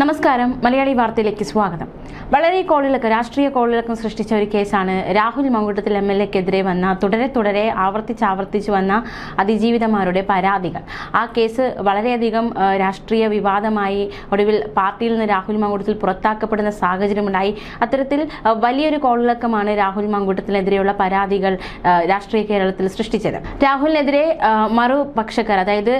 നമസ്കാരം, മലയാളി വാർത്തയിലേക്ക് സ്വാഗതം. വളരെ രാഷ്ട്രീയ കോളിളക്കം സൃഷ്ടിച്ച ഒരു കേസാണ് രാഹുൽ മങ്കൂട്ടത്തിൽ MLA-ക്കെതിരെ വന്ന തുടരെ ആവർത്തിച്ചു വന്ന അതിജീവിതമാരുടെ പരാതികൾ. ആ കേസ് വളരെയധികം രാഷ്ട്രീയ വിവാദമായി. ഒടുവിൽ പാർട്ടിയിൽ നിന്ന് രാഹുൽ മങ്കൂട്ടത്തിൽ പുറത്താക്കപ്പെടുന്ന സാഹചര്യമുണ്ടായി. അത്തരത്തിൽ വലിയൊരു കോളിളക്കമാണ് രാഹുൽ മങ്കൂട്ടത്തിനെതിരെയുള്ള പരാതികൾ രാഷ്ട്രീയ കേരളത്തിൽ സൃഷ്ടിച്ചത്. രാഹുലിനെതിരെ മറുപക്ഷക്കാർ, അതായത്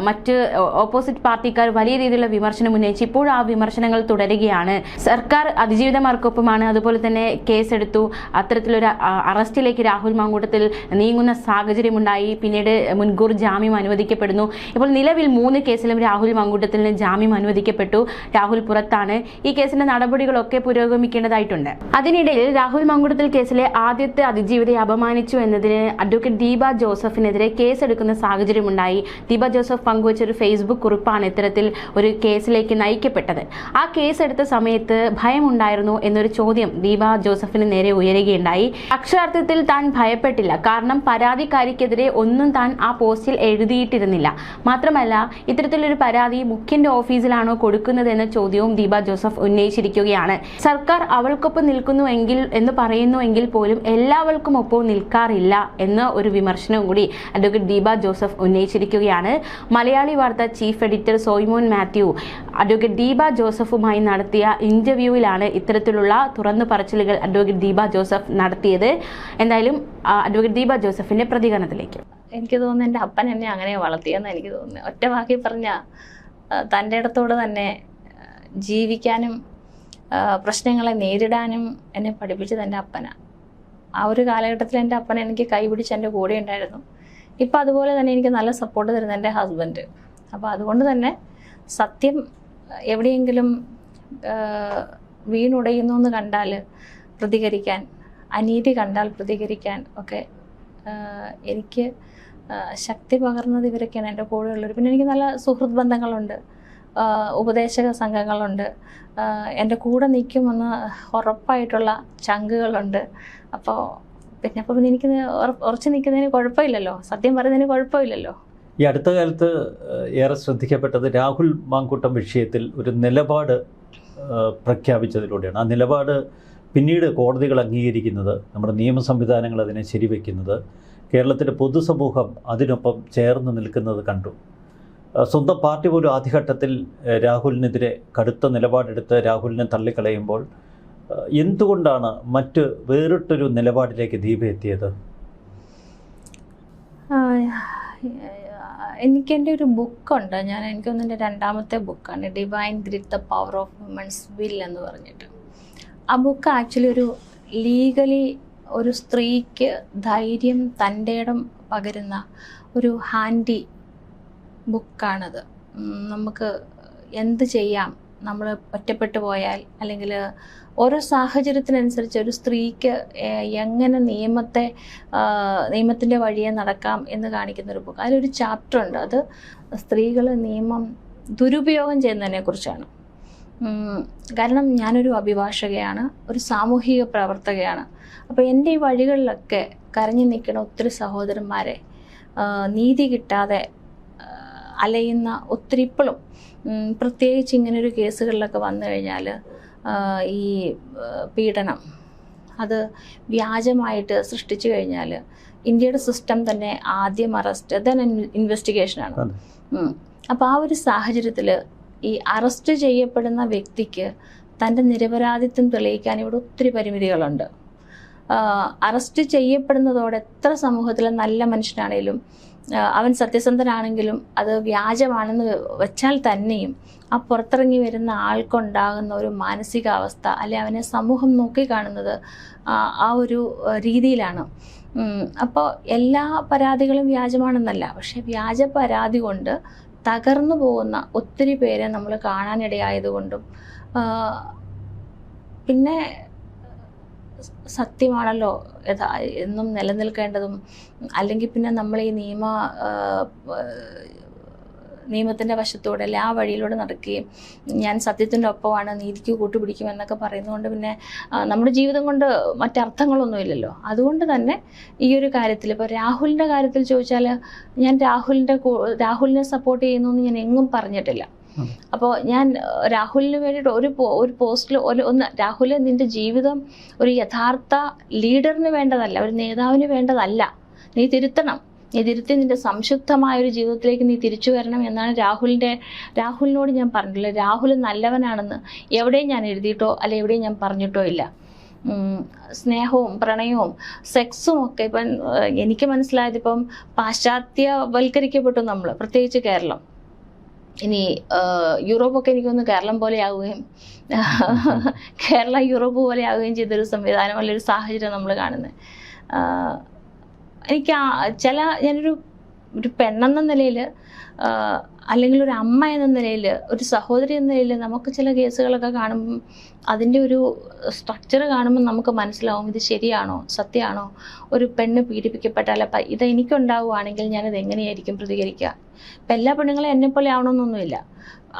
മറ്റ് ഓപ്പോസിറ്റ് പാർട്ടിക്കാർ വലിയ രീതിയിലുള്ള വിമർശനം ഉന്നയിച്ച് ഇപ്പോൾ ആ വിമർശനങ്ങൾ തുടരുകയാണ്. സർക്കാർ അതിജീവിതമാർക്കൊപ്പമാണ്, അതുപോലെ തന്നെ കേസെടുത്തു. അത്തരത്തിലൊരു അറസ്റ്റിലേക്ക് രാഹുൽ മങ്കൂട്ടത്തിൽ നീങ്ങുന്ന സാഹചര്യമുണ്ടായി. പിന്നീട് മുൻകൂർ ജാമ്യം അനുവദിക്കപ്പെടുന്നു. ഇപ്പോൾ നിലവിൽ 3 കേസിലും രാഹുൽ മങ്കൂട്ടത്തിന് ജാമ്യം അനുവദിക്കപ്പെട്ടു. രാഹുൽ പുറത്താണ്. ഈ കേസിന്റെ നടപടികളൊക്കെ പുരോഗമിക്കേണ്ടതായിട്ടുണ്ട്. അതിനിടയിൽ രാഹുൽ മങ്കൂട്ടത്തിൽ കേസിലെ ആദ്യത്തെ അതിജീവിതയെ അപമാനിച്ചു എന്നതിന് അഡ്വക്കേറ്റ് ദീപ ജോസഫിനെതിരെ കേസെടുക്കുന്ന സാഹചര്യമുണ്ടായി. ദീപ ജോസഫ് പങ്കുവച്ച ഒരു ഫേസ്ബുക്ക് കുറിപ്പാണ് ഇത്തരത്തിൽ ഒരു കേസിലേക്ക് നയിക്കപ്പെട്ടത്. ആ കേസെടുത്ത സമയത്ത് ഭയമുണ്ടായിരുന്നു എന്നൊരു ചോദ്യം ദീപ ജോസഫിന് നേരെ ഉയരുകയുണ്ടായി. അക്ഷരാർത്ഥത്തിൽ താൻ ഭയപ്പെട്ടില്ല, കാരണം പരാതിക്കാരിക്കെതിരെ ഒന്നും താൻ ആ പോസ്റ്റിൽ എഴുതിയിട്ടിരുന്നില്ല. മാത്രമല്ല, ഇത്തരത്തിലൊരു പരാതി മുഖ്യന്റെ ഓഫീസിലാണോ കൊടുക്കുന്നത് എന്ന ചോദ്യവും ദീപ ജോസഫ് ഉന്നയിച്ചിരിക്കുകയാണ്. സർക്കാർ അവൾക്കൊപ്പം നിൽക്കുന്നുവെങ്കിൽ എന്ന് പറയുന്നുവെങ്കിൽ പോലും എല്ലാവർക്കും ഒപ്പം നിൽക്കാറില്ല എന്ന ഒരു വിമർശനവും കൂടി അഡ്വക്കേറ്റ് ദീപ ജോസഫ് ഉന്നയിച്ചിരിക്കുകയാണ്. Malayali Vartha chief editor Soymon Mathew advocate Deepa ജോസഫുമായി നടത്തിയ ഇന്റർവ്യൂവിലാണ് ഇത്തരത്തിലുള്ള തുറന്നു പറച്ചിലുകൾ അഡ്വക്കേറ്റ് ദീപ ജോസഫ് നടത്തിയത്. എന്തായാലും അഡ്വക്കേറ്റ് ദീപ ജോസഫിന്റെ പ്രതികരണത്തിലേക്ക്. എനിക്ക് തോന്നുന്നു എൻ്റെ അപ്പൻ എന്നെ അങ്ങനെ വളർത്തിയെന്ന് എനിക്ക് തോന്നുന്നു. ഒറ്റ വാക്കി പറഞ്ഞ തൻ്റെ ഇടത്തോട് തന്നെ ജീവിക്കാനും പ്രശ്നങ്ങളെ നേരിടാനും എന്നെ പഠിപ്പിച്ചത് എൻ്റെ അപ്പനാണ്. ആ ഒരു കാലഘട്ടത്തിൽ എൻ്റെ അപ്പൻ എനിക്ക് കൈപിടിച്ച് എൻ്റെ കൂടെ ഉണ്ടായിരുന്നു. ഇപ്പം അതുപോലെ തന്നെ എനിക്ക് നല്ല സപ്പോർട്ട് തരുന്ന എൻ്റെ ഹസ്ബൻഡ്. അപ്പോൾ അതുകൊണ്ട് തന്നെ സത്യം എവിടെയെങ്കിലും വീണുടയുന്നു എന്ന് കണ്ടാൽ പ്രതികരിക്കാൻ, അനീതി കണ്ടാൽ പ്രതികരിക്കാൻ ഒക്കെ എനിക്ക് ശക്തി പകർന്നത് ഇവരൊക്കെയാണ്, എൻ്റെ കൂടെയുള്ളവർ. പിന്നെ എനിക്ക് നല്ല സുഹൃത്ത് ബന്ധങ്ങളുണ്ട്, ഉപദേശക സംഘങ്ങളുണ്ട്, എൻ്റെ കൂടെ നിൽക്കുമെന്ന് ഉറപ്പായിട്ടുള്ള ചങ്കുകളുണ്ട്. അപ്പോൾ പിന്നെ എനിക്ക് ഉറച്ചു നിൽക്കുന്നതിന് കുഴപ്പമില്ലല്ലോ, സത്യം പറയുന്നതിന് കുഴപ്പമില്ലല്ലോ. ഈ അടുത്ത കാലത്ത് ഏറെ ശ്രദ്ധിക്കപ്പെട്ടത് രാഹുൽ മാങ്കൂട്ടം വിഷയത്തിൽ ഒരു നിലപാട് പ്രഖ്യാപിച്ചതിലൂടെയാണ്. ആ നിലപാട് പിന്നീട് കോടതികൾ അംഗീകരിക്കുന്നത്, നമ്മുടെ നിയമ സംവിധാനങ്ങൾ അതിനെ ശരിവെക്കുന്നത്, കേരളത്തിലെ പൊതുസമൂഹം അതിനൊപ്പം ചേർന്ന് നിൽക്കുന്നത് കണ്ടു. സ്വന്തം പാർട്ടി പോലും ആദ്യഘട്ടത്തിൽ രാഹുലിനെതിരെ കടുത്ത നിലപാടെടുത്ത് രാഹുലിനെ തള്ളിക്കളയുമ്പോൾ എന്തുകൊണ്ടാണ് മറ്റ് വേറിട്ടൊരു നിലപാടിലേക്ക് ദീപ എത്തിയത്? എൻ്റെ ഒരു ബുക്കുണ്ട്, എനിക്കൊന്നും എൻ്റെ 2ാമത്തെ ബുക്കാണ്, divine grid the power of women's will എന്ന് പറഞ്ഞിട്ട്. ആ ബുക്ക് ആക്ച്വലി ഒരു ലീഗലി ഒരു സ്ത്രീക്ക് ധൈര്യം, തൻ്റെ ഇടം പകരുന്ന ഒരു ഹാൻഡി ബുക്കാണത്. നമുക്ക് എന്ത് ചെയ്യാം, നമ്മൾ ഒറ്റപ്പെട്ടു പോയാൽ, അല്ലെങ്കിൽ ഓരോ സാഹചര്യത്തിനനുസരിച്ച് ഒരു സ്ത്രീക്ക് എങ്ങനെ നിയമത്തിൻ്റെ വഴിയെ നടക്കാം എന്ന് കാണിക്കുന്നൊരു ബുക്ക്. അതിലൊരു ചാപ്റ്റർ ഉണ്ട്, അത് സ്ത്രീകൾ നിയമം ദുരുപയോഗം ചെയ്യുന്നതിനെക്കുറിച്ചാണ്. കാരണം ഞാനൊരു അഭിഭാഷകയാണ്, ഒരു സാമൂഹിക പ്രവർത്തകയാണ്. അപ്പോൾ എൻ്റെ ഈ വഴികളിലൊക്കെ കരഞ്ഞു നിൽക്കുന്ന ഒത്തിരി സഹോദരന്മാരെ, നീതി കിട്ടാതെ അലയുന്ന ഒത്തിരി, ഇപ്പോഴും പ്രത്യേകിച്ച് ഇങ്ങനൊരു കേസുകളിലൊക്കെ വന്നു കഴിഞ്ഞാൽ ഈ പീഡനം അത് വ്യാജമായിട്ട് സൃഷ്ടിച്ചു കഴിഞ്ഞാൽ ഇന്ത്യയുടെ സിസ്റ്റം തന്നെ ആദ്യം അറസ്റ്റ്, ദെൻ ഇൻവെസ്റ്റിഗേഷനാണ്. അപ്പോൾ ആ ഒരു സാഹചര്യത്തിൽ ഈ അറസ്റ്റ് ചെയ്യപ്പെടുന്ന വ്യക്തിക്ക് തൻ്റെ നിരപരാധിത്വം തെളിയിക്കാൻ ഇവിടെ ഒത്തിരി പരിമിതികളുണ്ട്. അറസ്റ്റ് ചെയ്യപ്പെടുന്നതോടെ എത്ര സമൂഹത്തിലെ നല്ല മനുഷ്യനാണെങ്കിലും, അവൻ സത്യസന്ധനാണെങ്കിലും അത് വ്യാജമാണെന്ന് വെച്ചാൽ തന്നെയും ആ പുറത്തിറങ്ങി വരുന്ന ആൾക്കുണ്ടാകുന്ന ഒരു മാനസികാവസ്ഥ, അല്ലെ അവനെ സമൂഹം നോക്കിക്കാണുന്നത് ആ ഒരു രീതിയിലാണ്. അപ്പോൾ എല്ലാ പരാതികളും വ്യാജമാണെന്നല്ല, പക്ഷേ വ്യാജ പരാതി കൊണ്ട് തകർന്നു പോകുന്ന ഒത്തിരി പേരെ നമ്മൾ കാണാനിടയായതുകൊണ്ടും, പിന്നെ സത്യമാണല്ലോ എന്നും നിലനിൽക്കേണ്ടതും, അല്ലെങ്കിൽ പിന്നെ നമ്മൾ ഈ നിയമത്തിൻ്റെ വശത്തൂടെ അല്ലെ ആ വഴിയിലൂടെ നടക്കുകയും ഞാൻ സത്യത്തിൻ്റെ ഒപ്പമാണ്, നീതിക്ക് കൂട്ടുപിടിക്കുമെന്നൊക്കെ പറയുന്നതുകൊണ്ട് പിന്നെ നമ്മുടെ ജീവിതം കൊണ്ട് മറ്റർത്ഥങ്ങളൊന്നുമില്ലല്ലോ. അതുകൊണ്ട് തന്നെ ഈ ഒരു കാര്യത്തിൽ, ഇപ്പോൾ രാഹുലിൻ്റെ കാര്യത്തിൽ ചോദിച്ചാൽ, ഞാൻ രാഹുലിനെ സപ്പോർട്ട് ചെയ്യുന്നു എന്ന് ഞാൻ എങ്ങും പറഞ്ഞിട്ടില്ല. അപ്പോൾ ഞാൻ രാഹുലിന് വേണ്ടിയിട്ട് ഒരു പോസ്റ്റിൽ ഒന്ന് രാഹുൽ, നിൻ്റെ ജീവിതം ഒരു യഥാർത്ഥ ലീഡറിന് വേണ്ടതല്ല, ഒരു നേതാവിന് വേണ്ടതല്ല. നീ തിരുത്തണം, നീ തിരുത്തി നിൻ്റെ സംശുദ്ധമായ ഒരു ജീവിതത്തിലേക്ക് നീ തിരിച്ചു വരണം എന്നാണ് രാഹുലിനോട് ഞാൻ പറഞ്ഞിട്ടുള്ളത്. രാഹുൽ നല്ലവനാണെന്ന് എവിടെയും ഞാൻ എഴുതിയിട്ടോ അല്ലെ എവിടെയും ഞാൻ പറഞ്ഞിട്ടോ ഇല്ല. സ്നേഹവും പ്രണയവും സെക്സും ഒക്കെ ഇപ്പം എനിക്ക് മനസ്സിലായത് ഇപ്പം പാശ്ചാത്യവൽക്കരിക്കപ്പെട്ടു നമ്മൾ, പ്രത്യേകിച്ച് കേരളം. ഇനി യൂറോപ്പൊക്കെ എനിക്കൊന്ന് കേരളം പോലെ ആവുകയും കേരളം യൂറോപ്പ് പോലെ ആവുകയും ചെയ്തൊരു സംവിധാനം അല്ലൊരു സാഹചര്യം നമ്മൾ കാണുന്നത്. എനിക്ക് ഞാനൊരു പെണ്ണെന്ന നിലയിൽ അല്ലെങ്കിൽ ഒരു അമ്മ എന്ന നിലയിൽ, ഒരു സഹോദരി എന്ന നിലയിൽ നമുക്ക് ചില കേസുകളൊക്കെ കാണുമ്പം അതിൻ്റെ ഒരു സ്ട്രക്ചർ കാണുമ്പോൾ നമുക്ക് മനസ്സിലാവും ഇത് ശരിയാണോ, സത്യമാണോ. ഒരു പെണ്ണ് പീഡിപ്പിക്കപ്പെട്ടാൽ ഇത് എനിക്കുണ്ടാവുകയാണെങ്കിൽ ഞാനത് എങ്ങനെയായിരിക്കും പ്രതികരിക്കുക. ഇപ്പം എല്ലാ പെണ്ണുങ്ങളും എന്നെപ്പോലെ ആവണമെന്നൊന്നുമില്ല.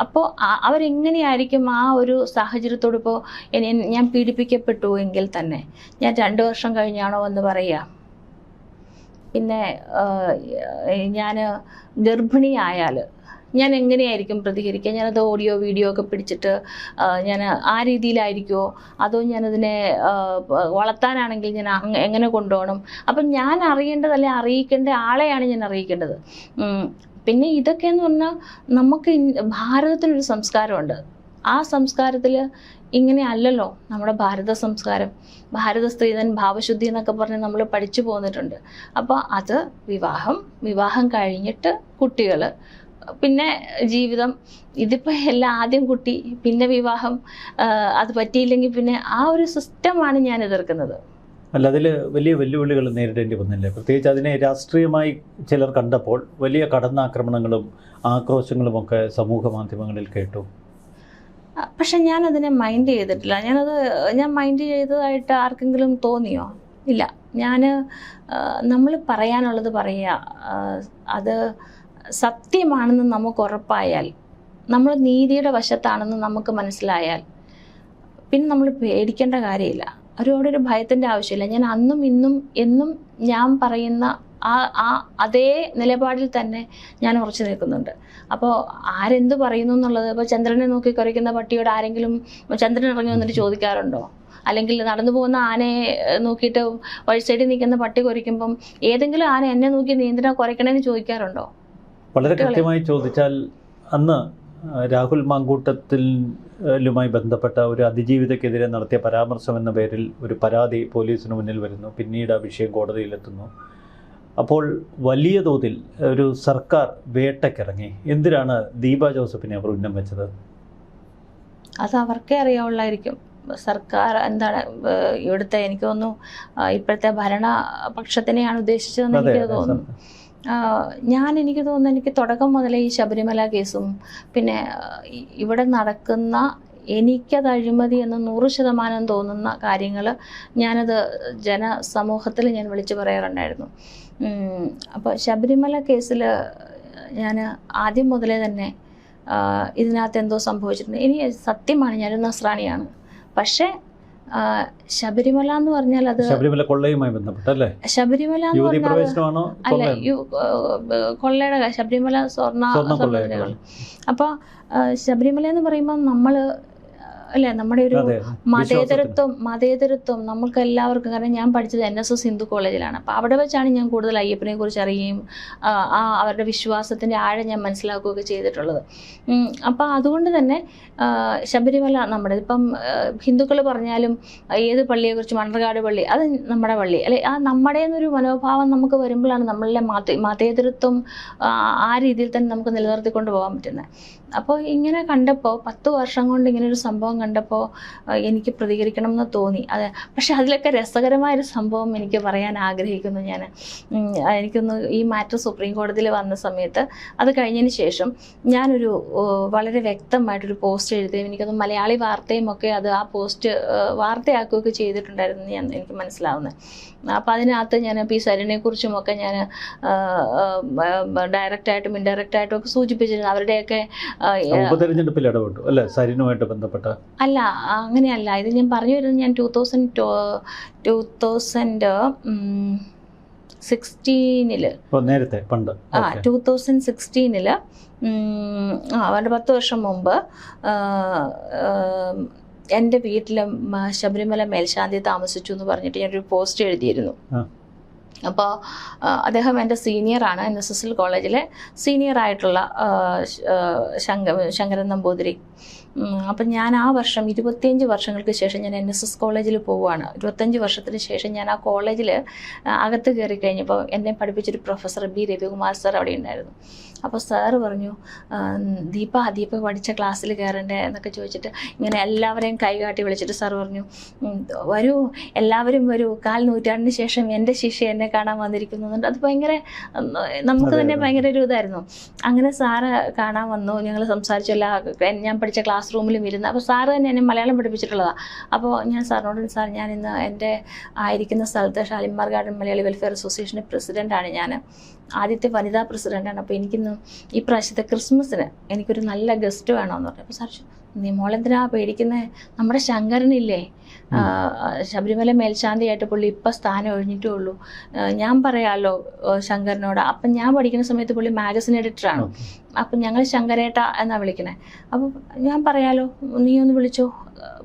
അപ്പോൾ അവരെങ്ങനെയായിരിക്കും ആ ഒരു സാഹചര്യത്തോട്, ഇപ്പോൾ ഞാൻ പീഡിപ്പിക്കപ്പെട്ടു എങ്കിൽ തന്നെ ഞാൻ 2 വർഷം കഴിഞ്ഞാണോ എന്ന് പറയുക. പിന്നെ ഞാൻ ഗർഭിണിയായാൽ ഞാൻ എങ്ങനെയായിരിക്കും പ്രതികരിക്കുക. ഞാനത് ഓഡിയോ വീഡിയോ ഒക്കെ പിടിച്ചിട്ട് ഞാൻ ആ രീതിയിലായിരിക്കുമോ, അതോ ഞാനതിനെ വളർത്താനാണെങ്കിൽ ഞാൻ എങ്ങനെ കൊണ്ടുപോകണം. അപ്പം ഞാൻ അറിയേണ്ടതല്ലേ, അറിയിക്കേണ്ട ആളെയാണ് ഞാൻ അറിയിക്കേണ്ടത്. പിന്നെ ഇതൊക്കെയെന്ന് പറഞ്ഞാൽ നമുക്ക് ഭാരതത്തിനൊരു സംസ്കാരമുണ്ട്. ആ സംസ്കാരത്തിൽ ഇങ്ങനെ അല്ലല്ലോ നമ്മുടെ ഭാരത സംസ്കാരം. ഭാരത സ്ത്രീധൻ ഭാവശുദ്ധി എന്നൊക്കെ പറഞ്ഞ് നമ്മൾ പഠിച്ചു പോന്നിട്ടുണ്ട്. അപ്പോൾ അത് വിവാഹം കഴിഞ്ഞിട്ട് കുട്ടികൾ, പിന്നെ ജീവിതം, ഇതിപ്പോൾ എല്ലാം ആദ്യം കുട്ടി പിന്നെ വിവാഹം, അത് പറ്റിയില്ലെങ്കിൽ പിന്നെ ആ ഒരു സിസ്റ്റമാണ് ഞാൻ എതിർക്കുന്നത്. അല്ല, അതിൽ വലിയ വെല്ലുവിളികൾ നേരിടേണ്ടി വന്നില്ലേ? പ്രത്യേകിച്ച് അതിനെ രാഷ്ട്രീയമായി ചിലർ കണ്ടപ്പോൾ വലിയ കടന്നാക്രമണങ്ങളും ആക്രോശങ്ങളുമൊക്കെ സമൂഹ മാധ്യമങ്ങളിൽ കേട്ടു. പക്ഷെ ഞാനതിനെ മൈൻഡ് ചെയ്തിട്ടില്ല. ഞാൻ മൈൻഡ് ചെയ്തതായിട്ട് ആർക്കെങ്കിലും തോന്നിയോ? ഇല്ല. നമ്മൾ പറയാനുള്ളത് പറയുക. അത് സത്യമാണെന്ന് നമുക്ക് ഉറപ്പായാൽ, നമ്മൾ നീതിയുടെ വശത്താണെന്ന് നമുക്ക് മനസ്സിലായാൽ പിന്നെ നമ്മൾ പേടിക്കേണ്ട കാര്യമില്ല. അവരോടൊരു ഭയത്തിൻ്റെ ആവശ്യമില്ല. ഞാൻ അന്നും ഇന്നും എന്നും ഞാൻ പറയുന്ന അതേ നിലപാടിൽ തന്നെ ഞാൻ ഉറച്ചു നിൽക്കുന്നുണ്ട്. അപ്പോൾ ആരെന്ത് പറയുന്നു എന്നുള്ളത്, ഇപ്പോൾ ചന്ദ്രനെ നോക്കി കുരയ്ക്കുന്ന പട്ടിയോട് ആരെങ്കിലും ചന്ദ്രൻ ഇറങ്ങി വന്നിട്ട് ചോദിക്കാറുണ്ടോ? അല്ലെങ്കിൽ നടന്നു പോകുന്ന ആനയെ നോക്കിയിട്ട് വഴി സൈഡിൽ നിൽക്കുന്ന പട്ടി കുരയ്ക്കുമ്പം ഏതെങ്കിലും ആന എന്നെ നോക്കി നീ എന്തിനാ കുരയ്ക്കണേന്ന് ചോദിക്കാറുണ്ടോ? വളരെ കൃത്യമായി ചോദിച്ചാൽ, അന്ന് രാഹുൽ മാങ്കൂട്ടത്തിലുമായി ബന്ധപ്പെട്ട ഒരു അതിജീവിതക്കെതിരെ നടത്തിയ പരാമർശം എന്ന പേരിൽ ഒരു പരാതി പോലീസിന് മുന്നിൽ വരുന്നു. പിന്നീട് ആ വിഷയം കോടതിയിലെത്തുന്നു. അപ്പോൾ വലിയ തോതിൽ ഒരു സർക്കാർ വേട്ടക്കിറങ്ങി. എന്തിനാണ് ദീപ ജോസഫിനെ അവർ ഉന്നം വെച്ചത്? അത് അവർക്കേ അറിയാവുള്ളായിരിക്കും. സർക്കാർ എന്താണ് ഇവിടുത്തെ, എനിക്ക് തോന്നുന്നു ഇപ്പോഴത്തെ ഭരണപക്ഷത്തിനെയാണ് ഉദ്ദേശിച്ചതെന്ന് എനിക്ക് തോന്നുന്നു. എനിക്ക് തോന്നുന്നു എനിക്ക് തുടക്കം മുതലേ ഈ ശബരിമല കേസും പിന്നെ ഇവിടെ നടക്കുന്ന എനിക്കത് അഴിമതി എന്ന് 100% തോന്നുന്ന കാര്യങ്ങൾ ഞാനത് ജനസമൂഹത്തിൽ ഞാൻ വിളിച്ചു പറയാറുണ്ടായിരുന്നു. അപ്പോൾ ശബരിമല കേസിൽ ഞാൻ ആദ്യം മുതലേ തന്നെ ഇതിനകത്ത് എന്തോ സംഭവിച്ചിട്ടുണ്ട്. സത്യമാണ്, ഞാനൊരു നസ്രാണിയാണ്. പക്ഷേ ശബരിമല എന്ന് പറഞ്ഞാൽ അത് ശബരിമല കൊള്ളയുമായി ബന്ധപ്പെട്ടല്ലേ? ശബരിമല എന്ന് പറഞ്ഞാൽ അല്ല, കൊള്ളയുടെ ശബരിമല സ്വർണ്ണ. അപ്പോൾ ശബരിമല എന്ന് പറയുമ്പോൾ നമ്മൾ അല്ലേ, നമ്മുടെ ഒരു മതേതരത്വം നമ്മൾക്ക് എല്ലാവർക്കും. കാരണം ഞാൻ പഠിച്ചത് NSS ഹിന്ദു കോളേജിലാണ്. അപ്പോൾ അവിടെ വെച്ചാണ് ഞാൻ കൂടുതൽ അയ്യപ്പനെ കുറിച്ച് അറിയുകയും അവരുടെ വിശ്വാസത്തിൻ്റെ ആഴം ഞാൻ മനസ്സിലാക്കുകയൊക്കെ ചെയ്തിട്ടുള്ളത്. അപ്പോൾ അതുകൊണ്ട് തന്നെ ശബരിമല നമ്മുടെ ഇപ്പം ഹിന്ദുക്കൾ പറഞ്ഞാലും ഏത് പള്ളിയെക്കുറിച്ച്, മണ്ണർകാട് പള്ളി അത് നമ്മുടെ പള്ളി അല്ലെ, ആ നമ്മുടെ എന്നൊരു മനോഭാവം നമുക്ക് വരുമ്പോഴാണ് നമ്മളുടെ മതേതരത്വം ആ രീതിയിൽ തന്നെ നമുക്ക് നിലനിർത്തിക്കൊണ്ട് പോകാൻ പറ്റുന്നത്. അപ്പോൾ ഇങ്ങനെ കണ്ടപ്പോൾ 10 വർഷം കൊണ്ട് ഇങ്ങനൊരു സംഭവം കണ്ടപ്പോൾ എനിക്ക് പ്രതികരിക്കണം എന്ന് തോന്നി. പക്ഷെ അതിലൊക്കെ രസകരമായൊരു സംഭവം എനിക്ക് പറയാൻ ആഗ്രഹിക്കുന്നു. എനിക്കൊന്ന് ഈ മാറ്റർ സുപ്രീം കോടതിയിൽ വന്ന സമയത്ത് അത് കഴിഞ്ഞതിന് ശേഷം ഞാനൊരു വളരെ വ്യക്തമായിട്ടൊരു പോസ്റ്റ് എഴുതുകയും എനിക്കത് മലയാളി വാർത്തയും ഒക്കെ അത് ആ പോസ്റ്റ് വാർത്തയാക്കുകയൊക്കെ ചെയ്തിട്ടുണ്ടായിരുന്നു എനിക്ക് മനസ്സിലാവുന്നത്. അപ്പോൾ അതിനകത്ത് ഞാൻ പി സരിനെ കുറിച്ചുമൊക്കെ ഞാൻ ഡയറക്റ്റായിട്ടും ഇൻഡയറക്റ്റായിട്ടും ഒക്കെ സൂചിപ്പിച്ചിരുന്നു. അവരുടെയൊക്കെ ഉപതെരഞ്ഞെടുപ്പിൽ ഇടപെട്ടു അല്ലേ സരിനുമായിട്ട് ബന്ധപ്പെട്ട? അല്ല, അങ്ങനെയല്ല. ഇത് ഞാൻ പറഞ്ഞു വരുന്നത് ഞാൻ 2000 2016 നേരത്തെ പണ്ട് 2016 അവരുടെ 10 വർഷം മുമ്പ് എൻ്റെ വീട്ടിൽ ശബരിമല മേൽശാന്തി താമസിച്ചു എന്ന് പറഞ്ഞിട്ട് ഞാനൊരു പോസ്റ്റ് എഴുതിയിരുന്നു. അപ്പോൾ അദ്ദേഹം എൻ്റെ സീനിയറാണ്, NSS കോളേജിലെ സീനിയറായിട്ടുള്ള ശങ്കരൻ നമ്പൂതിരി. അപ്പം ഞാൻ ആ വർഷം 25 വർഷങ്ങൾക്ക് ശേഷം ഞാൻ NSS കോളേജിൽ പോവുകയാണ്. 25 വർഷത്തിന് ശേഷം ഞാൻ ആ കോളേജിൽ അകത്ത് കയറി കഴിഞ്ഞപ്പോൾ എന്നെ പഠിപ്പിച്ചൊരു പ്രൊഫസർ B. രവികുമാർ സാർ അവിടെ ഉണ്ടായിരുന്നു. അപ്പോൾ സാറ് പറഞ്ഞു, ദീപ പഠിച്ച ക്ലാസ്സിൽ കയറണ്ടേ എന്നൊക്കെ ചോദിച്ചിട്ട് ഇങ്ങനെ എല്ലാവരെയും കൈകാട്ടി വിളിച്ചിട്ട് സാറ് പറഞ്ഞു, വരൂ എല്ലാവരും വരൂ, 1/4 നൂറ്റാണ്ടിന് ശേഷം എൻ്റെ ശിഷ്യ എന്നെ കാണാൻ വന്നിരിക്കുന്നുണ്ട്. അത് ഭയങ്കര നമുക്ക് തന്നെ ഭയങ്കര ഒരു ഇതായിരുന്നു. അങ്ങനെ സാറ് കാണാൻ വന്നു, ഞങ്ങൾ സംസാരിച്ചില്ല, ഞാൻ പഠിച്ച ക്ലാസ് റൂമിലും ഇരുന്ന്. അപ്പോൾ സാറ് തന്നെ എന്നെ മലയാളം പഠിപ്പിച്ചിട്ടുള്ളതാണ്. അപ്പോൾ ഞാൻ സാറിനോട്, സാർ ഞാൻ ഇന്ന് എൻ്റെ ആയിരിക്കുന്ന സ്ഥലത്ത് ഷാലിമാർ ഗാർഡൻ മലയാളി വെൽഫെയർ അസോസിയേഷൻ്റെ പ്രസിഡൻ്റാണ്, ഞാൻ ആദ്യത്തെ വനിതാ പ്രസിഡൻ്റാണ്. അപ്പോൾ എനിക്കിന്ന് ഈ പ്രാവശ്യത്തെ ക്രിസ്മസിന് എനിക്കൊരു നല്ല ഗസ്റ്റ് വേണമെന്ന് പറഞ്ഞു. അപ്പോൾ സാർ, നീ മോളെന്തിനാ പേടിക്കുന്നത്, നമ്മുടെ ശങ്കരനില്ലേ ശബരിമല മേൽശാന്തിയായിട്ട് പുള്ളി ഇപ്പം സ്ഥാനം ഒഴിഞ്ഞിട്ടേ ഉള്ളൂ, ഞാൻ പറയാമല്ലോ ശങ്കരനോട്. അപ്പം ഞാൻ പഠിക്കുന്ന സമയത്ത് പുള്ളി മാഗസിൻ എഡിറ്ററാണ്. അപ്പം ഞങ്ങൾ ശങ്കരേട്ട എന്നാണ് വിളിക്കണേ. അപ്പം ഞാൻ പറയാലോ, നീ ഒന്ന് വിളിച്ചോ,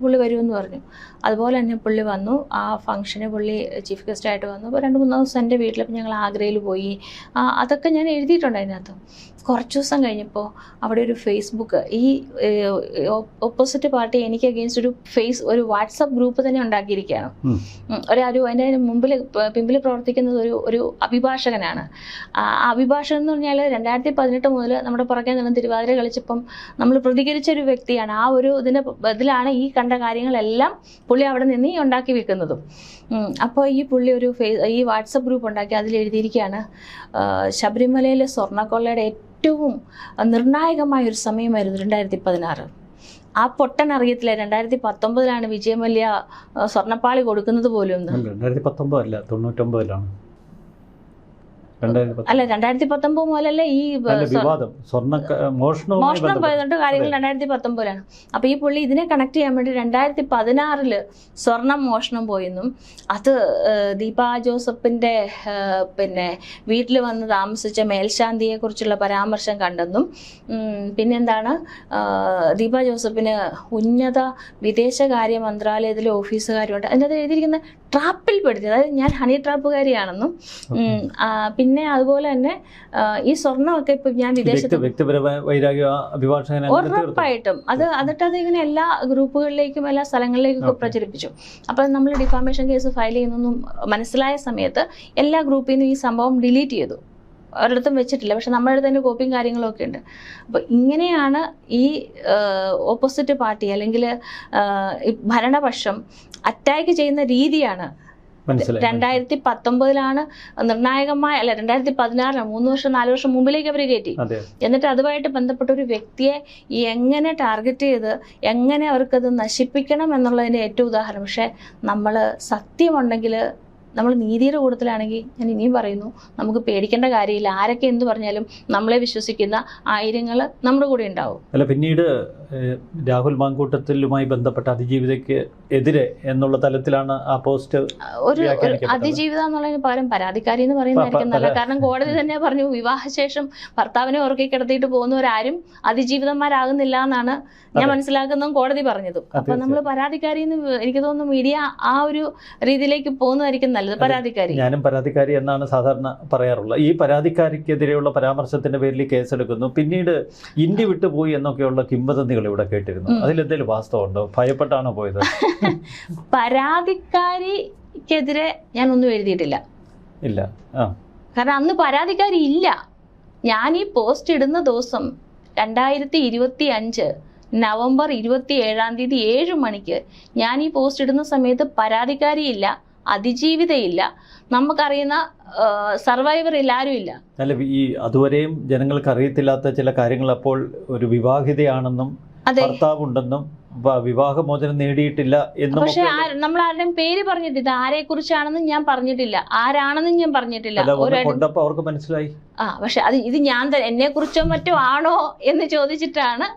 പുള്ളി വരുമെന്ന് പറഞ്ഞു. അതുപോലെ തന്നെ പുള്ളി വന്നു. ആ ഫംഗ്ഷന് പുള്ളി ചീഫ് ഗസ്റ്റായിട്ട് വന്നു. അപ്പോൾ 2-3 ദിവസം എൻ്റെ വീട്ടിലപ്പോൾ ഞങ്ങൾ ആഗ്രയിൽ പോയി. അതൊക്കെ ഞാൻ എഴുതിയിട്ടുണ്ട് അതിനകത്ത്. കുറച്ച് ദിവസം കഴിഞ്ഞപ്പോൾ അവിടെ ഒരു ഫേസ്ബുക്ക്, ഈ ഓപ്പോസിറ്റ് പാർട്ടി എനിക്ക് അഗെയിൻസ്റ്റ് ഒരു വാട്സപ്പ് ഗ്രൂപ്പ് തന്നെ ഉണ്ടാക്കിയിരിക്കുകയാണ്. അതിൻ്റെ പിമ്പിൽ പ്രവർത്തിക്കുന്നത് ഒരു അഭിഭാഷകനാണ്. ആ അഭിഭാഷകൻ എന്ന് പറഞ്ഞാൽ 2018 മുതൽ നമ്മുടെ പുറകെ നിന്ന് തിരുവാതിര കളിച്ചപ്പം നമ്മൾ പ്രതികരിച്ച ഒരു വ്യക്തിയാണ്. ആ ഒരു ഇതിലാണ് ഈ കണ്ട കാര്യങ്ങളെല്ലാം പുള്ളി അവിടെ നിന്ന് ഉണ്ടാക്കി വെക്കുന്നതും. അപ്പോൾ ഈ പുള്ളി ഈ വാട്സപ്പ് ഗ്രൂപ്പ് ഉണ്ടാക്കി അതിൽ എഴുതിയിരിക്കുകയാണ്, ശബരിമലയിലെ സ്വർണ്ണക്കൊള്ളയുടെ ഏറ്റവും നിർണായകമായ ഒരു സമയമായിരുന്നു 2016. ആ പൊട്ടൻ അറിയത്തില്ല 2019 വിജയമല്യ സ്വർണ്ണപ്പാളി കൊടുക്കുന്നത് പോലും. 2019 അല്ല, 99 അല്ല 2019 മുതലല്ലേ ഈ മോഷണം പോയതുകൊണ്ട് കാര്യങ്ങൾ 2019 അപ്പോൾ ഈ പുള്ളി ഇതിനെ കണക്ട് ചെയ്യാൻ വേണ്ടി 2016 സ്വർണം മോഷണം പോയെന്നും അത് ദീപ ജോസഫിൻ്റെ പിന്നെ വീട്ടിൽ വന്ന് താമസിച്ച മേൽശാന്തിയെ കുറിച്ചുള്ള പരാമർശം കണ്ടെന്നും പിന്നെന്താണ് ദീപ ജോസഫിന് ഉന്നത വിദേശകാര്യ മന്ത്രാലയത്തിലെ ഓഫീസുകാരുണ്ട് അതിനകത്ത് എഴുതിയിരിക്കുന്ന ട്രാപ്പിൽ പെടുത്തി, അതായത് ഞാൻ ഹണി ട്രാപ്പുകാരിയാണെന്നും പിന്നെ അതുപോലെ തന്നെ ഈ സ്വർണ്ണമൊക്കെ ഇപ്പം ഞാൻ വിദേശത്ത് ഉറപ്പായിട്ടും എന്നിട്ട് ഇങ്ങനെ എല്ലാ ഗ്രൂപ്പുകളിലേക്കും എല്ലാ സ്ഥലങ്ങളിലേക്കും പ്രചരിപ്പിച്ചു. അപ്പം നമ്മൾ ഡിഫാമേഷൻ കേസ് ഫയൽ ചെയ്യുന്നൊന്നും മനസ്സിലായ സമയത്ത് എല്ലാ ഗ്രൂപ്പിൽ നിന്നും ഈ സംഭവം ഡിലീറ്റ് ചെയ്തു, ഒരിടത്തും വെച്ചിട്ടില്ല. പക്ഷെ നമ്മുടെ അടുത്ത് തന്നെ കോപ്പിയും കാര്യങ്ങളൊക്കെ ഉണ്ട്. അപ്പോൾ ഇങ്ങനെയാണ് ഈ ഓപ്പോസിറ്റ് പാർട്ടി അല്ലെങ്കിൽ ഭരണപക്ഷം അറ്റാക്ക് ചെയ്യുന്ന രീതിയാണ്. 2019 നിർണായകമായ, അല്ല 2016 3 വർഷം 4 വർഷം മുമ്പിലേക്ക് അവർ കയറ്റി. എന്നിട്ട് അതുമായിട്ട് ബന്ധപ്പെട്ട ഒരു വ്യക്തിയെ എങ്ങനെ ടാർഗറ്റ് ചെയ്ത് എങ്ങനെ അവർക്കത് നശിപ്പിക്കണം എന്നുള്ളതിൻ്റെ ഏറ്റവും ഉദാഹരണം. പക്ഷെ നമ്മൾ സത്യമുണ്ടെങ്കിൽ, നമ്മൾ നീതിയുടെ കൂട്ടത്തിലാണെങ്കിൽ, ഞാൻ ഇനിയും പറയുന്നു, നമുക്ക് പേടിക്കേണ്ട കാര്യമില്ല. ആരൊക്കെ എന്ത് പറഞ്ഞാലും നമ്മളെ വിശ്വസിക്കുന്ന ആയിരങ്ങൾ നമ്മുടെ കൂടെ ഉണ്ടാവും. അല്ല, പിന്നീട് രാഹുൽ മാങ്കൂട്ടത്തിലുമായി ബന്ധപ്പെട്ട അതിജീവിതയ്ക്ക് എതിരെ എന്നുള്ള തലത്തിലാണ് ആ പോസ്റ്റ്. ഒരു അതിജീവിത എന്നുള്ളതിന് പകരം പരാതിക്കാരി എന്ന് പറയുന്നതായിരിക്കും നല്ല. കാരണം കോടതി തന്നെ പറഞ്ഞു, വിവാഹശേഷം ഭർത്താവിനെ ഉറക്കി കിടത്തിയിട്ട് പോകുന്നവരാരും അതിജീവിതന്മാരാകുന്നില്ല എന്നാണ് ഞാൻ മനസ്സിലാക്കുന്നതും കോടതി പറഞ്ഞതും. അപ്പൊ നമ്മൾ പരാതിക്കാരി എന്ന് എനിക്ക് തോന്നുന്നു മീഡിയ ആ ഒരു രീതിയിലേക്ക് പോകുന്നതായിരിക്കും നല്ലത്. പരാതിക്കാരി, ഞാനും പരാതിക്കാരി എന്നാണ് സാധാരണ പറയാറുള്ളത്. ഈ പരാതിക്കാരിക്കെതിരെയുള്ള പരാമർശത്തിന്റെ പേരിൽ കേസെടുക്കുന്നു, പിന്നീട് ഇന്ത്യ വിട്ടുപോയി എന്നൊക്കെയുള്ള കിംവദന്തികൾ ഇവിടെ കേട്ടിരുന്നു. അതിലെന്തെങ്കിലും വാസ്തവമുണ്ടോ? ഭയപ്പെട്ടാണോ പോയത്? പരാതിക്കാരിക്കെതിരെ ഞാനൊന്നും എഴുതിയിട്ടില്ല. ഇല്ല, കാരണം അന്ന് പരാതിക്കാരി ഇല്ല. ഞാൻ ഈ പോസ്റ്റ് ഇടുന്ന ദിവസം 2025 നവംബർ 27 7 മണിക്ക് ഞാൻ ഈ പോസ്റ്റ് ഇടുന്ന സമയത്ത് പരാതിക്കാരിയില്ല, അതിജീവിതയില്ല, നമുക്കറിയുന്ന സർവൈവർ എല്ലാവരും ഇല്ല. അല്ല, ഈ അതുവരെയും ജനങ്ങൾക്ക് അറിയത്തില്ലാത്ത ചില കാര്യങ്ങൾ, അപ്പോൾ ഒരു വിവാഹിതയാണെന്നും ഭർത്താവുണ്ടെന്നും വിവാഹമോചനം നേടിയിട്ടില്ല എന്നും. പക്ഷെ നമ്മൾ ആരുടെയും പേര് പറഞ്ഞിട്ടില്ല, ഇത് ആരെ കുറിച്ചാണെന്നും ഞാൻ പറഞ്ഞിട്ടില്ല, ആരാണെന്നും ഞാൻ പറഞ്ഞിട്ടില്ല. അവർക്ക് മനസ്സിലായി. പക്ഷെ ഇത് ഞാൻ എന്നെ കുറിച്ചോ മറ്റോ ആണോ എന്ന് ചോദിച്ചിട്ടാണ്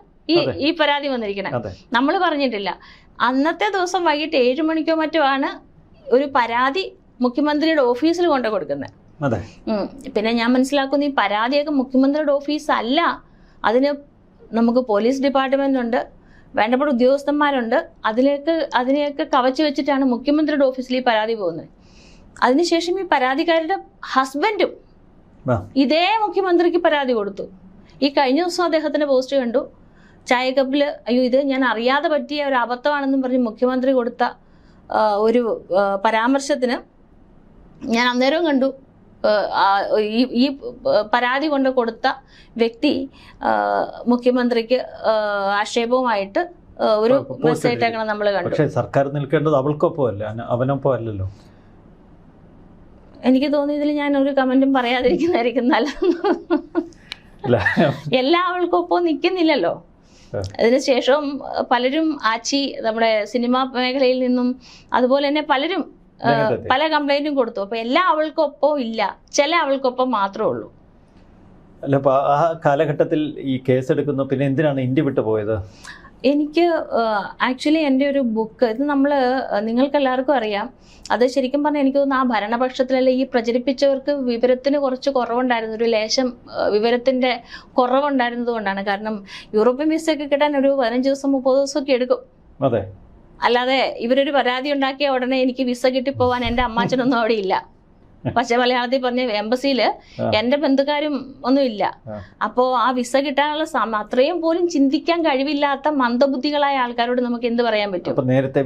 ഈ പരാതി വന്നിരിക്കുന്നത്. നമ്മൾ പറഞ്ഞിട്ടില്ല. അന്നത്തെ ദിവസം വൈകിട്ട് 7 മണിക്കോ മറ്റോ ആണ് ഒരു പരാതി മുഖ്യമന്ത്രിയുടെ ഓഫീസിൽ കൊണ്ടു കൊടുക്കുന്നത്. അതെ. പിന്നെ ഞാൻ മനസ്സിലാക്കുന്ന ഈ പരാതിയൊക്കെ മുഖ്യമന്ത്രിയുടെ ഓഫീസ് അല്ല, അതിന് നമുക്ക് പോലീസ് ഡിപ്പാർട്ട്മെന്റ് ഉണ്ട്, വേണ്ടപ്പെട്ട ഉദ്യോഗസ്ഥന്മാരുണ്ട്, അതിനെയൊക്കെ കവച്ചു വെച്ചിട്ടാണ് മുഖ്യമന്ത്രിയുടെ ഓഫീസിൽ ഈ പരാതി പോകുന്നത്. അതിനുശേഷം ഈ പരാതിക്കാരുടെ ഹസ്ബൻഡും ഇതേ മുഖ്യമന്ത്രിക്ക് പരാതി കൊടുത്തു. ഈ കഴിഞ്ഞ ദിവസം അദ്ദേഹത്തിന്റെ പോസ്റ്റ് കണ്ടു, ചായക്കപ്പിൽ അയ്യോ ഇത് ഞാൻ അറിയാതെ പറ്റിയ ഒരു അബദ്ധമാണെന്നും പറഞ്ഞ് മുഖ്യമന്ത്രി കൊടുത്ത ഒരു പരാമർശത്തിന് ഞാൻ അന്നേരവും കണ്ടു ഈ പരാതി കൊണ്ട് കൊടുത്ത വ്യക്തി മുഖ്യമന്ത്രിക്ക് ആക്ഷേപവുമായിട്ട് ഒരു മെസ്സേജ് ഇട്ടേക്കണം നമ്മൾ കണ്ടു. പക്ഷേ സർക്കാർ നിൽക്കേണ്ടത് അവൾക്കൊപ്പം അല്ല, അവനൊപ്പം അല്ലല്ലോ. എനിക്ക് തോന്നിയതിൽ ഞാൻ ഒരു കമന്റും പറയാതിരിക്കുന്നതായിരിക്കും നല്ലത്. എല്ലാവർക്കൊപ്പം നിൽക്കുന്നില്ലല്ലോ. അതിനുശേഷം പലരും നമ്മുടെ സിനിമാ മേഖലയിൽ നിന്നും അതുപോലെ തന്നെ പലരും പല കംപ്ലൈന്റും കൊടുത്തു. അപ്പൊ എല്ലാ അവൾക്കൊപ്പം ഇല്ല, ചില അവൾക്കൊപ്പം മാത്രമേ ഉള്ളൂ. അല്ല, ആ കാലഘട്ടത്തിൽ ഈ കേസെടുക്കുന്നു, പിന്നെ എന്തിനാണ് ഇന്ത്യ വിട്ടു പോയത്? എനിക്ക് ആക്ച്വലി എൻ്റെ ഒരു ബുക്ക്, ഇത് നിങ്ങൾക്ക് എല്ലാവർക്കും അറിയാം, അത് ശരിക്കും പറഞ്ഞാൽ എനിക്ക് തോന്നുന്നു ആ ഭരണപക്ഷത്തിലല്ല ഈ പ്രചരിപ്പിച്ചവർക്ക് വിവരത്തിന് കുറച്ച് കുറവുണ്ടായിരുന്നു, ഒരു ലേശം വിവരത്തിൻ്റെ കുറവുണ്ടായിരുന്നത് കൊണ്ടാണ്. കാരണം യൂറോപ്യൻ വിസയൊക്കെ കിട്ടാൻ ഒരു 15 ദിവസം 30 ദിവസമൊക്കെ എടുക്കും. അതെ. അല്ലാതെ ഇവരൊരു പരാതി ഉണ്ടാക്കിയ ഉടനെ എനിക്ക് വിസ കിട്ടിപ്പോവാൻ എൻ്റെ അമ്മാച്ചനൊന്നും അവിടെ ഇല്ല. പക്ഷെ മലയാളത്തിൽ പറഞ്ഞ എംബസിയില് എന്റെ ബന്ധുക്കാരും ഒന്നുമില്ല. അപ്പോ ആ വിസ കിട്ടാനുള്ള അത്രയും പോലും ചിന്തിക്കാൻ കഴിവില്ലാത്ത മന്ദബുദ്ധികളായ ആൾക്കാരോട് നമുക്ക് എന്ത് പറയാൻ പറ്റും? നേരത്തെ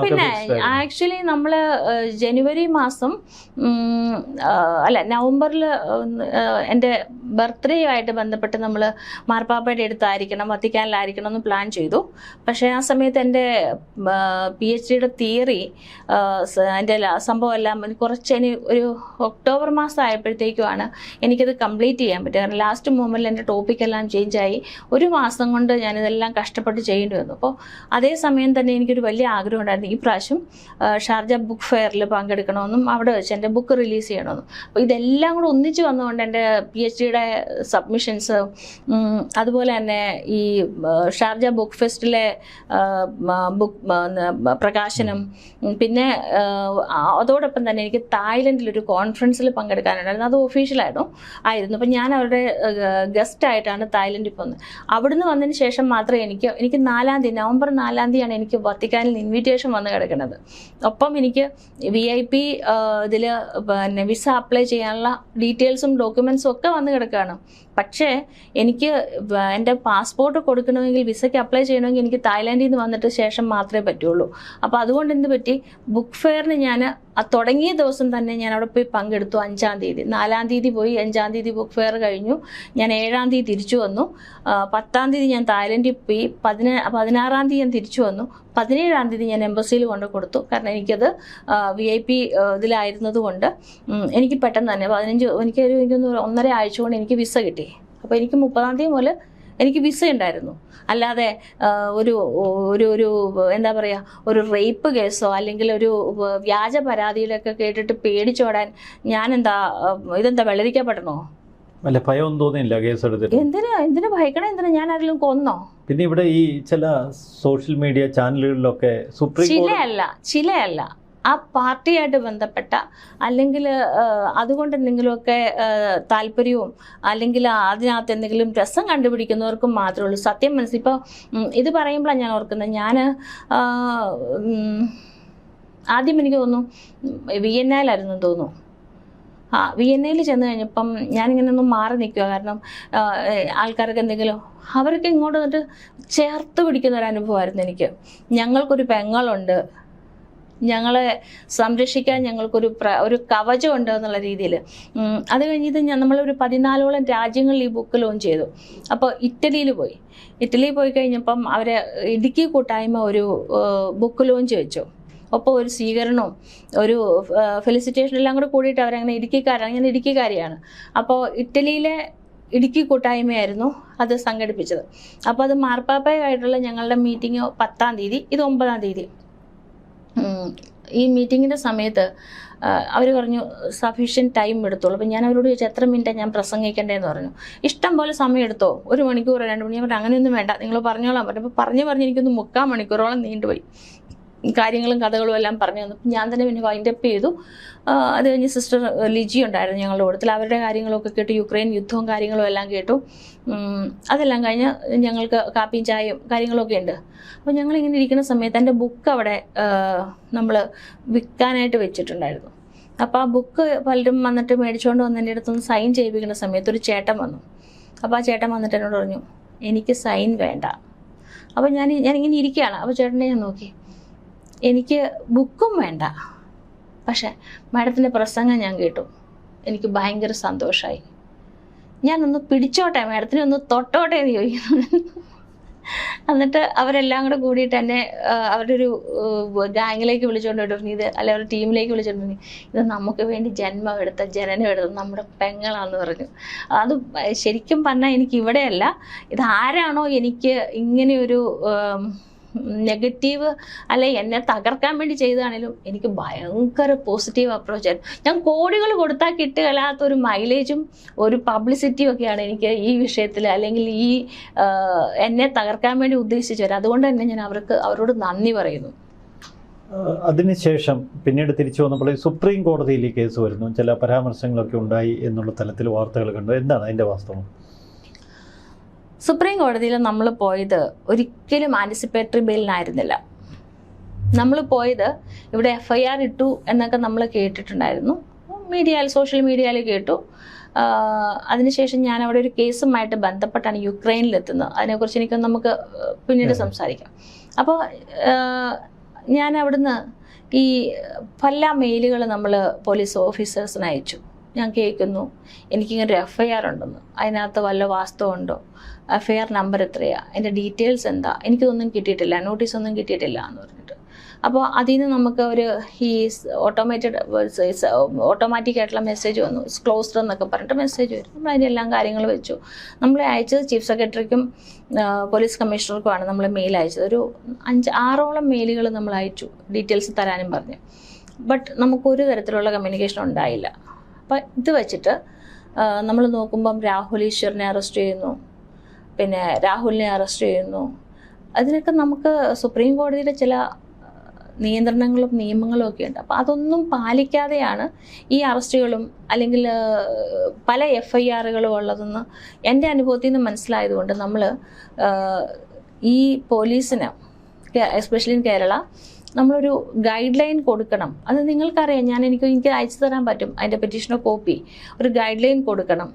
പിന്നെ ആക്ച്വലി നമ്മള് ജനുവരി മാസം നവംബറിൽ എൻ്റെ ബർത്ത്ഡേ ആയിട്ട് ബന്ധപ്പെട്ട് നമ്മൾ മാർപ്പാപ്പയുടെ അടുത്തായിരിക്കണം, വത്തിക്കാനിലായിരിക്കണം എന്ന് പ്ലാൻ ചെയ്തു. പക്ഷേ ആ സമയത്ത് എൻ്റെ PhD തിയറി എൻ്റെ സംഭവം എല്ലാം കുറച്ച് ഒരു ഒക്ടോബർ മാസം ആയപ്പോഴത്തേക്കുമാണ് എനിക്കത് കംപ്ലീറ്റ് ചെയ്യാൻ പറ്റുക. കാരണം ലാസ്റ്റ് മൊമെന്റിൽ എൻ്റെ ടോപ്പിക്കെല്ലാം ചേഞ്ചായി. ഒരു മാസം കൊണ്ട് ഞാനിതെല്ലാം കഷ്ടപ്പെട്ട് ചെയ്യേണ്ടി വന്നു. അപ്പോൾ അതേ സമയം തന്നെ എനിക്കൊരു വലിയ ആഗ്രഹം ഉണ്ടായിരുന്നു, ഈ പ്രാവശ്യം ഷാർജ ബുക്ക് ഫെയറിൽ പങ്കെടുക്കണമെന്നും അവിടെ വെച്ച് എൻ്റെ ബുക്ക് റിലീസ് ചെയ്യണമെന്നും. അപ്പോൾ ഇതെല്ലാം കൂടെ ഒന്നിച്ച് വന്നുകൊണ്ട് എൻ്റെ PhD സബ്മിഷൻസ്, അതുപോലെ തന്നെ ഈ ഷാർജ ബുക്ക് ഫെസ്റ്റിലെ ബുക്ക് പ്രകാശനം, പിന്നെ അതോടൊപ്പം തന്നെ എനിക്ക് തായ്ലൻഡിലൊരു കോൺഫറൻസിൽ പങ്കെടുക്കാനുണ്ടായിരുന്നു. അത് ഒഫീഷ്യലായിരുന്നു. അപ്പം ഞാൻ അവരുടെ ഗസ്റ്റായിട്ടാണ് തായ്ലൻഡിൽ പോകുന്നത്. അവിടുന്ന് വന്നതിന് ശേഷം മാത്രമേ എനിക്ക് 4-ാം തീയതി നവംബർ 4-ാം തീയതിയാണ് എനിക്ക് വത്തിക്കാനിൽ ഇൻവിറ്റേഷൻ വന്ന് കിടക്കുന്നത്. ഒപ്പം എനിക്ക് VIP ഇതിൽ പിന്നെ വിസ അപ്ലൈ ചെയ്യാനുള്ള ഡീറ്റെയിൽസും ഡോക്യുമെൻസും ഒക്കെ വന്ന് കിടക്കുകയാണ്. പക്ഷേ എനിക്ക് എൻ്റെ പാസ്പോർട്ട് കൊടുക്കണമെങ്കിൽ, വിസയ്ക്ക് അപ്ലൈ ചെയ്യണമെങ്കിൽ എനിക്ക് തായ്ലാൻഡിൽ നിന്ന് വന്നിട്ട് ശേഷം മാത്രമേ പറ്റുള്ളൂ. അപ്പോൾ അതുകൊണ്ട് എന്ത് പറ്റി, ബുക്ക് ഫെയറിന് ഞാൻ തുടങ്ങിയ ദിവസം തന്നെ ഞാൻ അവിടെ പോയി പങ്കെടുത്തു. 5-ാം തീയതി 4-ാം തീയതി പോയി, 5-ാം തീയതി ബുക്ക് ഫെയർ കഴിഞ്ഞു. ഞാൻ 7-ാം തീയതി തിരിച്ചു വന്നു. 10-ാം തീയതി ഞാൻ തായ്ലൻഡിൽ പോയി. 16-ാം തീയതി ഞാൻ തിരിച്ചു വന്നു. 17-ാം തീയതി ഞാൻ എംബസിയിൽ കൊണ്ട് കൊടുത്തു. കാരണം എനിക്കത് VIP ഇതിലായിരുന്നത് കൊണ്ട് എനിക്ക് പെട്ടെന്ന് തന്നെ എനിക്കൊന്ന് 1.5 ആഴ്ച കൊണ്ട് എനിക്ക് വിസ കിട്ടി. അപ്പോൾ എനിക്ക് 30-ാം തീയതി മുതൽ എനിക്ക് വിസ ഉണ്ടായിരുന്നു. അല്ലാതെ ഒരു എന്താ പറയുക, ഒരു റേപ്പ് കേസോ അല്ലെങ്കിൽ ഒരു വ്യാജ പരാതിയിലൊക്കെ കേട്ടിട്ട് പേടിച്ചോടാൻ ഇതെന്താ വെള്ളരിക്കപ്പെടണോ? അല്ല, ഭയം തോന്നിയില്ല കേസ് എടുത്തിട്ട്? എന്തിനാ ഭയക്കണം? ഞാൻ ആരെങ്കിലും കൊന്നോ? പിന്നെ ഇവിടെ ഈ ചില സോഷ്യൽ മീഡിയ ചാനലുകളിലൊക്കെ ചിലയല്ല ആ പാർട്ടിയായിട്ട് ബന്ധപ്പെട്ട അല്ലെങ്കിൽ അതുകൊണ്ട് എന്തെങ്കിലുമൊക്കെ താല്പര്യവും അല്ലെങ്കിൽ അതിനകത്ത് എന്തെങ്കിലും രസം കണ്ടുപിടിക്കുന്നവർക്കും മാത്രമേ ഉള്ളൂ സത്യം മനസ്സിൽ. ഇപ്പോൾ ഇത് പറയുമ്പോഴാണ് ഞാൻ ഓർക്കുന്നത്, ഞാൻ ആദ്യം എനിക്ക് തോന്നുന്നു VNAയിലായിരുന്നു തോന്നുന്നു. VNAയിൽ ചെന്ന് കഴിഞ്ഞപ്പം ഞാനിങ്ങനെ ഒന്നും മാറി നിൽക്കുക. കാരണം ആൾക്കാർക്ക് എന്തെങ്കിലും അവരൊക്കെ ഇങ്ങോട്ട് വന്നിട്ട് ചേർത്ത് പിടിക്കുന്ന ഒരു അനുഭവമായിരുന്നു എനിക്ക്. ഞങ്ങൾക്കൊരു പെങ്ങളുണ്ട്, ഞങ്ങളെ സംരക്ഷിക്കാൻ ഞങ്ങൾക്കൊരു കവചമുണ്ട് എന്നുള്ള രീതിയിൽ. അത് കഴിഞ്ഞിട്ട് നമ്മളൊരു 14ഓളം രാജ്യങ്ങളിൽ ഈ ബുക്ക് ലോഞ്ച് ചെയ്തു. അപ്പോൾ ഇറ്റലിയിൽ പോയി കഴിഞ്ഞപ്പം അവരെ ഇടുക്കി കൂട്ടായ്മ ഒരു ബുക്ക് ലോഞ്ച് വെച്ചു. ഒപ്പം ഒരു സ്വീകരണവും ഒരു ഫെലിസിറ്റേഷൻ എല്ലാം കൂടെ കൂടിയിട്ട് അവരങ്ങനെ ഞാൻ ഇടുക്കിക്കാരിയാണ്. അപ്പോൾ ഇറ്റലിയിലെ ഇടുക്കി കൂട്ടായ്മയായിരുന്നു അത് സംഘടിപ്പിച്ചത്. അപ്പോൾ അത് മാർപ്പാപ്പയുമായിട്ടുള്ള ഞങ്ങളുടെ മീറ്റിംഗ് 10-ാം തീയതി, ഇത് 9-ാം തീയതി. ഈ മീറ്റിങ്ങിൻ്റെ സമയത്ത് അവർ പറഞ്ഞു സഫീഷ്യൻറ്റ് ടൈം എടുത്തോളൂ. അപ്പം ഞാൻ അവരോട് ചോദിച്ചാൽ എത്ര മിനിറ്റാണ് ഞാൻ പ്രസംഗിക്കേണ്ടതെന്ന് പറഞ്ഞു. ഇഷ്ടം പോലെ സമയം എടുത്തോ, 1 മണിക്കൂർ 2 മണിക്കൂർ. ഞാൻ പറഞ്ഞു അങ്ങനെയൊന്നും വേണ്ട, നിങ്ങൾ പറഞ്ഞോളാൻ പറഞ്ഞു. അപ്പോൾ പറഞ്ഞ് എനിക്കൊന്ന് 3/4 മണിക്കൂറോളം നീണ്ടുപോയി. കാര്യങ്ങളും കഥകളും എല്ലാം പറഞ്ഞു തന്നു. ഞാൻ തന്നെ പിന്നെ വൈൻഡപ്പ് ചെയ്തു. അത് കഴിഞ്ഞ് സിസ്റ്റർ ലിജി ഉണ്ടായിരുന്നു ഞങ്ങളുടെ കൂട്ടത്തിൽ. അവരുടെ കാര്യങ്ങളൊക്കെ കേട്ടു, യുക്രൈൻ യുദ്ധവും കാര്യങ്ങളും എല്ലാം കേട്ടു. അതെല്ലാം കഴിഞ്ഞ് ഞങ്ങൾക്ക് കാപ്പിയും ചായയും കാര്യങ്ങളൊക്കെ ഉണ്ട്. അപ്പോൾ ഞങ്ങളിങ്ങനെ ഇരിക്കുന്ന സമയത്ത് എൻ്റെ ബുക്ക് അവിടെ നമ്മൾ വിൽക്കാനായിട്ട് വെച്ചിട്ടുണ്ടായിരുന്നു. അപ്പോൾ ആ ബുക്ക് പലരും വന്നിട്ട് മേടിച്ചുകൊണ്ട് വന്ന് എൻ്റെ അടുത്തൊന്ന് സൈൻ ചെയ്യിപ്പിക്കുന്ന സമയത്ത് ഒരു ചേട്ടൻ വന്നു. അപ്പോൾ ആ ചേട്ടൻ വന്നിട്ട് എന്നോട് പറഞ്ഞു, എനിക്ക് സൈൻ വേണ്ട. അപ്പോൾ ഞാനിങ്ങനെ ഇരിക്കുകയാണ്. അപ്പോൾ ചേട്ടനെ ഞാൻ നോക്കി, എനിക്ക് ബുക്കും വേണ്ട, പക്ഷേ മാഡത്തിൻ്റെ പ്രസംഗം ഞാൻ കേട്ടു, എനിക്ക് ഭയങ്കര സന്തോഷമായി, ഞാനൊന്ന് പിടിച്ചോട്ടെ, മാഡത്തിനെ ഒന്ന് തൊട്ടോട്ടെ എന്ന് ചോദിക്കുന്നു. എന്നിട്ട് അവരെല്ലാം കൂടെ കൂടിയിട്ട് എന്നെ അവരുടെ ഒരു ഗാങ്ങിലേക്ക് വിളിച്ചുകൊണ്ട് പറഞ്ഞു, ഇത് അല്ലെ അവരുടെ ടീമിലേക്ക് വിളിച്ചുകൊണ്ട് പറഞ്ഞു, ഇത് നമുക്ക് വേണ്ടി ജന്മം എടുത്ത നമ്മുടെ പെങ്ങളാന്ന് പറഞ്ഞു. അത് ശരിക്കും പറഞ്ഞാൽ എനിക്ക് ഇവിടെയല്ല, ഇത് ആരാണോ എനിക്ക് ഇങ്ങനെയൊരു നെഗറ്റീവ് അല്ലെ എന്നെ തകർക്കാൻ വേണ്ടി ചെയ്തതാണേലും എനിക്ക് ഭയങ്കര പോസിറ്റീവ് അപ്രോച്ചായിരുന്നു. ഞാൻ കോടികൾ കൊടുത്താൽ കിട്ടുകയില്ലാത്തൊരു മൈലേജും ഒരു പബ്ലിസിറ്റിയും ഒക്കെയാണ് എനിക്ക് ഈ വിഷയത്തിൽ, അല്ലെങ്കിൽ ഈ എന്നെ തകർക്കാൻ വേണ്ടി ഉദ്ദേശിച്ചവർ. അതുകൊണ്ട് തന്നെ ഞാൻ അവരോട് നന്ദി പറയുന്നു. അതിനുശേഷം പിന്നീട് തിരിച്ചു വന്നപ്പോൾ സുപ്രീം കോടതിയിൽ ഈ കേസ് വരുന്നു, ചില പരാമർശങ്ങളൊക്കെ ഉണ്ടായി എന്നുള്ള തലത്തിൽ വാർത്തകൾ കണ്ടു. എന്താണ് അതിൻ്റെ വാസ്തവം? സുപ്രീം കോടതിയിൽ നമ്മൾ പോയത് ഒരിക്കലും ആൻറ്റിസിപ്പേറ്ററി ബെയിലിനായിരുന്നില്ല. നമ്മൾ പോയത് ഇവിടെ FIR ഇട്ടു എന്നൊക്കെ നമ്മൾ കേട്ടിട്ടുണ്ടായിരുന്നു, സോഷ്യൽ മീഡിയയിൽ കേട്ടു. അതിനുശേഷം ഞാൻ അവിടെ ഒരു കേസുമായിട്ട് ബന്ധപ്പെട്ടാണ് യുക്രൈനിലെത്തുന്നത്. അതിനെക്കുറിച്ച് നമുക്ക് പിന്നീട് സംസാരിക്കാം. അപ്പോൾ ഞാൻ അവിടുന്ന് ഈ പല മെയിലുകൾ നമ്മൾ പോലീസ് ഓഫീസേഴ്സിന് അയച്ചു. ഞാൻ കേൾക്കുന്നു, എനിക്കിങ്ങനൊരു FIR ഉണ്ടെന്ന്, അതിനകത്ത് വല്ല വാസ്തവമുണ്ടോ, FIR നമ്പർ എത്രയാണ്, എൻ്റെ ഡീറ്റെയിൽസ് എന്താ, എനിക്കിതൊന്നും കിട്ടിയിട്ടില്ല, നോട്ടീസൊന്നും കിട്ടിയിട്ടില്ല എന്ന് പറഞ്ഞിട്ട്. അപ്പോൾ അതിൽ നിന്ന് നമുക്ക് ഒരു ഈ ഓട്ടോമാറ്റിക് ആയിട്ടുള്ള മെസ്സേജ് വന്നു, ക്ലോസ്ഡ് എന്നൊക്കെ പറഞ്ഞിട്ട് മെസ്സേജ് വരും. നമ്മൾ അതിൻ്റെ എല്ലാ കാര്യങ്ങൾ വെച്ചു. നമ്മൾ അയച്ചത് ചീഫ് സെക്രട്ടറിക്കും പോലീസ് കമ്മീഷണർക്കുമാണ് നമ്മൾ മെയിൽ അയച്ചത്. ഒരു 5-6ഓളം മെയിലുകൾ നമ്മൾ അയച്ചു, ഡീറ്റെയിൽസ് തരാനും പറഞ്ഞു. ബട്ട് നമുക്കൊരു തരത്തിലുള്ള കമ്മ്യൂണിക്കേഷൻ ഉണ്ടായില്ല. അപ്പം ഇത് വെച്ചിട്ട് നമ്മൾ നോക്കുമ്പം രാഹുൽ ഈശ്വറിനെ അറസ്റ്റ് ചെയ്യുന്നു, പിന്നെ രാഹുലിനെ അറസ്റ്റ് ചെയ്യുന്നു. അതിനൊക്കെ നമുക്ക് സുപ്രീം കോടതിയുടെ ചില നിയന്ത്രണങ്ങളും നിയമങ്ങളും ഒക്കെ ഉണ്ട്. അപ്പോൾ അതൊന്നും പാലിക്കാതെയാണ് ഈ അറസ്റ്റുകളും അല്ലെങ്കിൽ പല FIRകളും ഉള്ളതെന്ന് എൻ്റെ അനുഭവത്തിൽ നിന്ന് മനസ്സിലായതുകൊണ്ട് നമ്മൾ ഈ പോലീസിന്, എസ്പെഷ്യലി ഇൻ കേരള, നമ്മളൊരു ഗൈഡ് ലൈൻ കൊടുക്കണം. അത് നിങ്ങൾക്കറിയാം, എനിക്ക് അയച്ചു തരാൻ പറ്റും അതിൻ്റെ പെറ്റീഷനോ കോപ്പി. ഒരു ഗൈഡ് ലൈൻ കൊടുക്കണം.